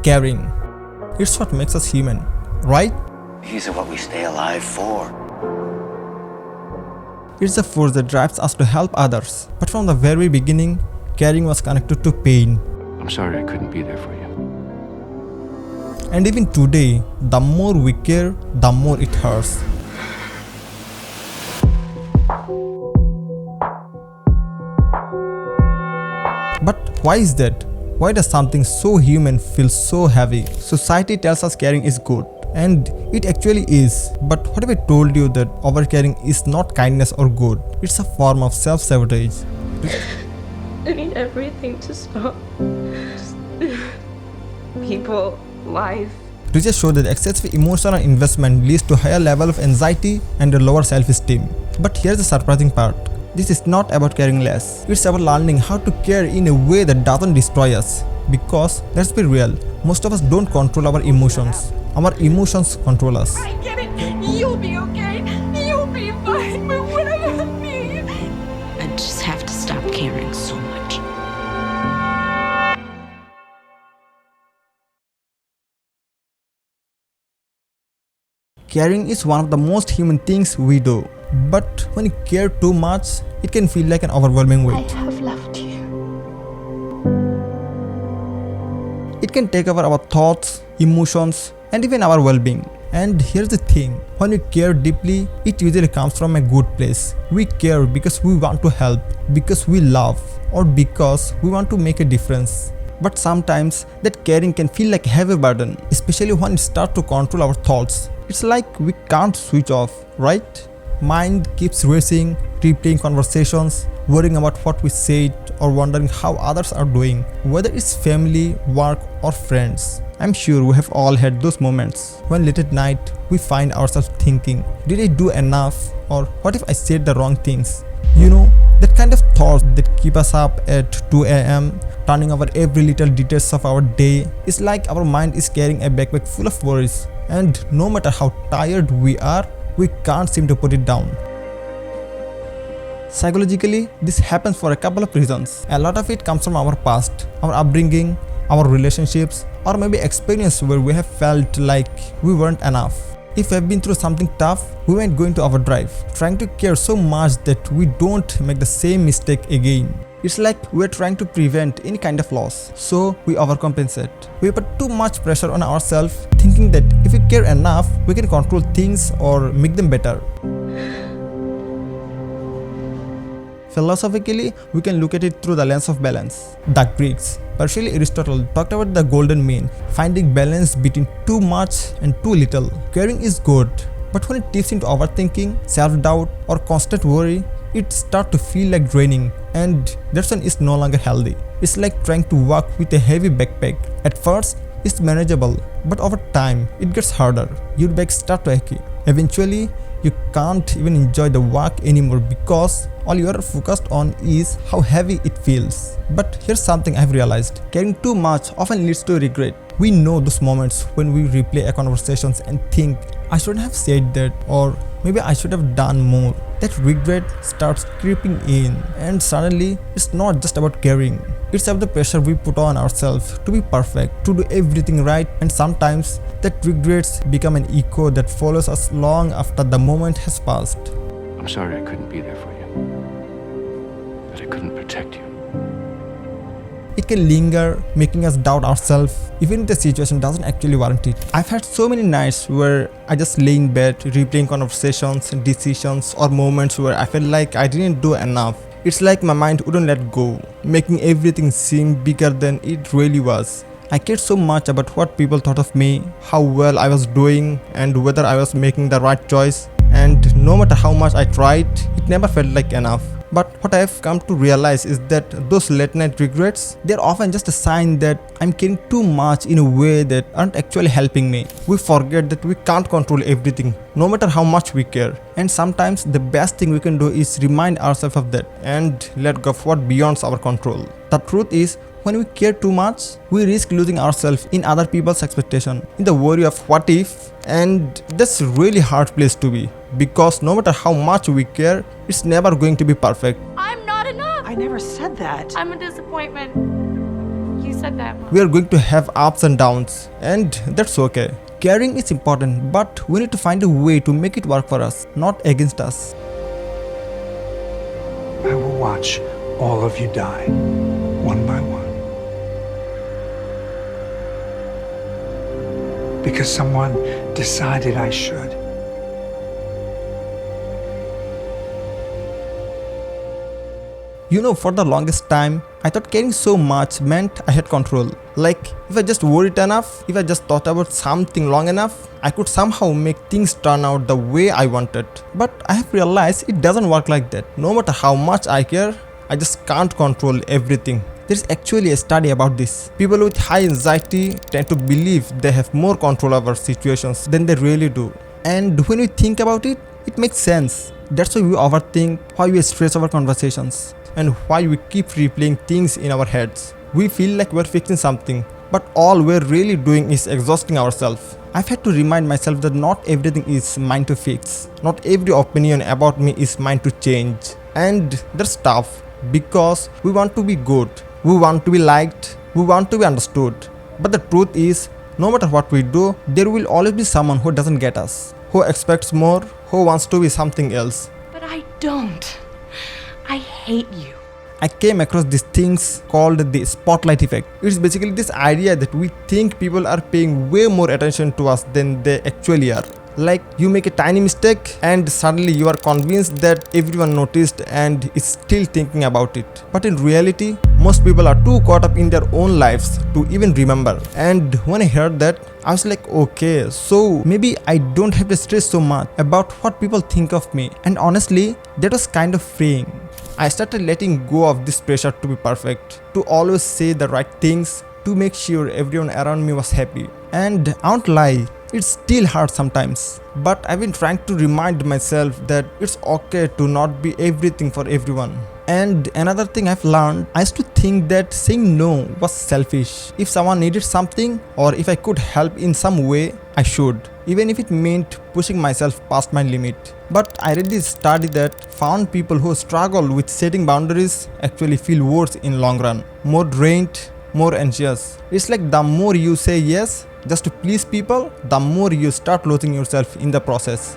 caring. It's what makes us human, right? These are what we stay alive for. It's the force that drives us to help others. But from the very beginning, caring was connected to pain. I'm sorry I couldn't be there for you. And even today, the more we care, the more it hurts. But why is that? Why does something so human feel so heavy? Society tells us caring is good, and it actually is. But what if I told you that overcaring is not kindness or good? It's a form of self-sabotage. I need everything to stop. People, life. Research show that excessive emotional investment leads to higher level of anxiety and a lower self-esteem. But here's the surprising part. This is not about caring less. It's about learning how to care in a way that doesn't destroy us. Because, let's be real, most of us don't control our emotions. Our emotions control us. I get it. You'll be okay. You'll be fine. But what about me? I just have to stop caring so much. Caring is one of the most human things we do. But when you care too much, it can feel like an overwhelming I weight. have left you. It can take over our thoughts, emotions, and even our well-being. And here's the thing, when we care deeply, it usually comes from a good place. We care because we want to help, because we love, or because we want to make a difference. But sometimes that caring can feel like a heavy burden, especially when it starts to control our thoughts. It's like we can't switch off, right? Mind keeps racing, replaying conversations, worrying about what we said, or wondering how others are doing, whether it's family, work, or friends. I'm sure we have all had those moments when late at night we find ourselves thinking, did I do enough? Or what if I said the wrong things? You know, that kind of thoughts that keep us up at 2 a.m., turning over every little details of our day. It's like our mind is carrying a backpack full of worries, and no matter how tired we are, we can't seem to put it down. Psychologically, this happens for a couple of reasons. A lot of it comes from our past, our upbringing, our relationships, or maybe experience where we have felt like we weren't enough. If we have been through something tough, we might go into overdrive, trying to care so much that we don't make the same mistake again. It's like we're trying to prevent any kind of loss, so we overcompensate. We put too much pressure on ourselves, thinking that if we care enough, we can control things or make them better. Philosophically, we can look at it through the lens of balance. The Greeks, especially Aristotle, talked about the golden mean, finding balance between too much and too little. Caring is good, but when it tips into overthinking, self-doubt, or constant worry, it starts to feel like draining, and that's when it's no longer healthy. It's like trying to walk with a heavy backpack. At first, it's manageable, but over time, it gets harder. Your back starts to ache. Eventually, you can't even enjoy the walk anymore because all you are focused on is how heavy it feels. But here's something I've realized. Caring too much often leads to regret. We know those moments when we replay a conversations and think, I shouldn't have said that, or maybe I should have done more. That regret starts creeping in, and suddenly it's not just about caring. It's about the pressure we put on ourselves to be perfect, to do everything right, and sometimes that regrets become an echo that follows us long after the moment has passed. I'm sorry I couldn't be there for you. That I couldn't protect you. It can linger, making us doubt ourselves, even if the situation doesn't actually warrant it. I've had so many nights where I just lay in bed, replaying conversations, decisions, or moments where I felt like I didn't do enough. It's like my mind wouldn't let go, making everything seem bigger than it really was. I cared so much about what people thought of me, how well I was doing, and whether I was making the right choice. And no matter how much I tried, it never felt like enough. But what I have come to realize is that those late night regrets, they're often just a sign that I'm caring too much in a way that aren't actually helping me. We forget that we can't control everything, no matter how much we care. And sometimes the best thing we can do is remind ourselves of that and let go of what beyond our control. The truth is, when we care too much, we risk losing ourselves in other people's expectation, in the worry of what if, and that's a really hard place to be. Because no matter how much we care, it's never going to be perfect. I'm not enough. I never said that. I'm a disappointment. You said that, Mom. We are going to have ups and downs, and that's okay. Caring is important, but we need to find a way to make it work for us, not against us. I will watch all of you die, one by one. Because someone decided I should. You know, for the longest time, I thought caring so much meant I had control. Like, if I just worried enough, if I just thought about something long enough, I could somehow make things turn out the way I wanted. But I have realized it doesn't work like that. No matter how much I care, I just can't control everything. There's actually a study about this. People with high anxiety tend to believe they have more control over situations than they really do. And when we think about it, it makes sense. That's why we overthink, why we stress our conversations, and why we keep replaying things in our heads. We feel like we're fixing something, but all we're really doing is exhausting ourselves. I've had to remind myself that not everything is mine to fix. Not every opinion about me is mine to change. And that's tough, because we want to be good, we want to be liked, we want to be understood. But the truth is, no matter what we do, there will always be someone who doesn't get us, who expects more, who wants to be something else. But I don't. I hate you. I came across these things called the spotlight effect. It's basically this idea that we think people are paying way more attention to us than they actually are. Like, you make a tiny mistake and suddenly you are convinced that everyone noticed and is still thinking about it. But in reality, most people are too caught up in their own lives to even remember. And when I heard that, I was like, okay, so maybe I don't have to stress so much about what people think of me. And honestly, that was kind of freeing. I started letting go of this pressure to be perfect, to always say the right things, to make sure everyone around me was happy. And I won't lie, it still hurts sometimes. But I've been trying to remind myself that it's okay to not be everything for everyone. And another thing I've learned, I used to think that saying no was selfish. If someone needed something, or if I could help in some way, I should, even if it meant pushing myself past my limit. But I read this study that found people who struggle with setting boundaries actually feel worse in long run, more drained, more anxious. It's like the more you say yes just to please people, the more you start losing yourself in the process.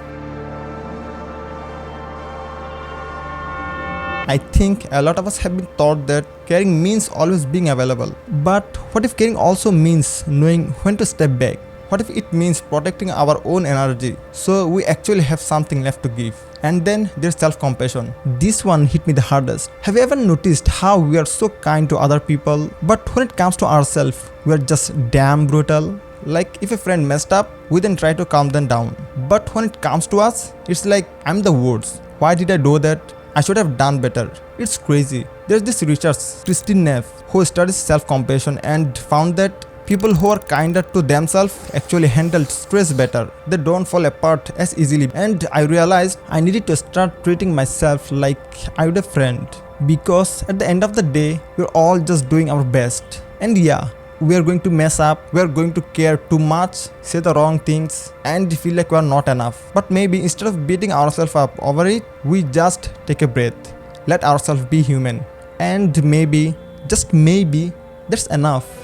I think a lot of us have been taught that caring means always being available. But what if caring also means knowing when to step back? What if it means protecting our own energy so we actually have something left to give? And then there's self-compassion. This one hit me the hardest. Have you ever noticed how we are so kind to other people, but when it comes to ourselves, we are just damn brutal? Like, if a friend messed up, we then try to calm them down. But when it comes to us, it's like, I'm the worst. Why did I do that? I should have done better. It's crazy. There's this researcher, Christine Neff, who studies self-compassion and found that people who are kinder to themselves actually handle stress better. They don't fall apart as easily. And I realized I needed to start treating myself like I would a friend. Because at the end of the day, we're all just doing our best. And yeah, we are going to mess up, we are going to care too much, say the wrong things, and feel like we are not enough. But maybe instead of beating ourselves up over it, we just take a breath, let ourselves be human. And maybe, just maybe, that's enough.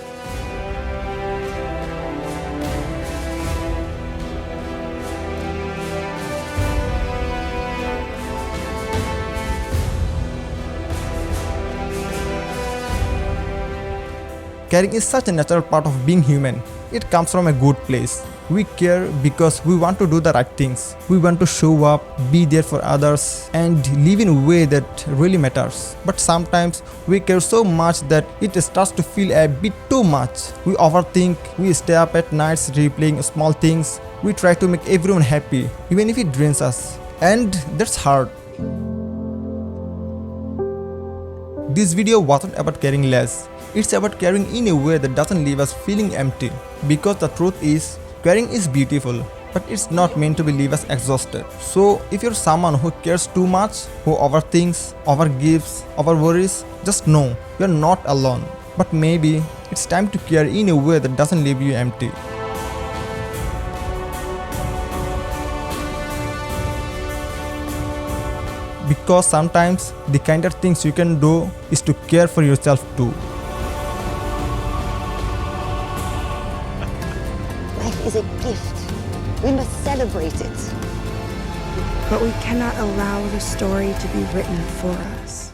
Caring is such a natural part of being human. It comes from a good place. We care because we want to do the right things. We want to show up, be there for others, and live in a way that really matters. But sometimes we care so much that it starts to feel a bit too much. We overthink, we stay up at nights replaying small things. We try to make everyone happy, even if it drains us. And that's hard. This video wasn't about caring less. It's about caring in a way that doesn't leave us feeling empty. Because the truth is, caring is beautiful, but it's not meant to leave us exhausted. So if you're someone who cares too much, who overthinks, overgives, overworries, just know you're not alone. But maybe it's time to care in a way that doesn't leave you empty. Because sometimes the kinder things you can do is to care for yourself too. is a gift. We must celebrate it. But we cannot allow the story to be written for us.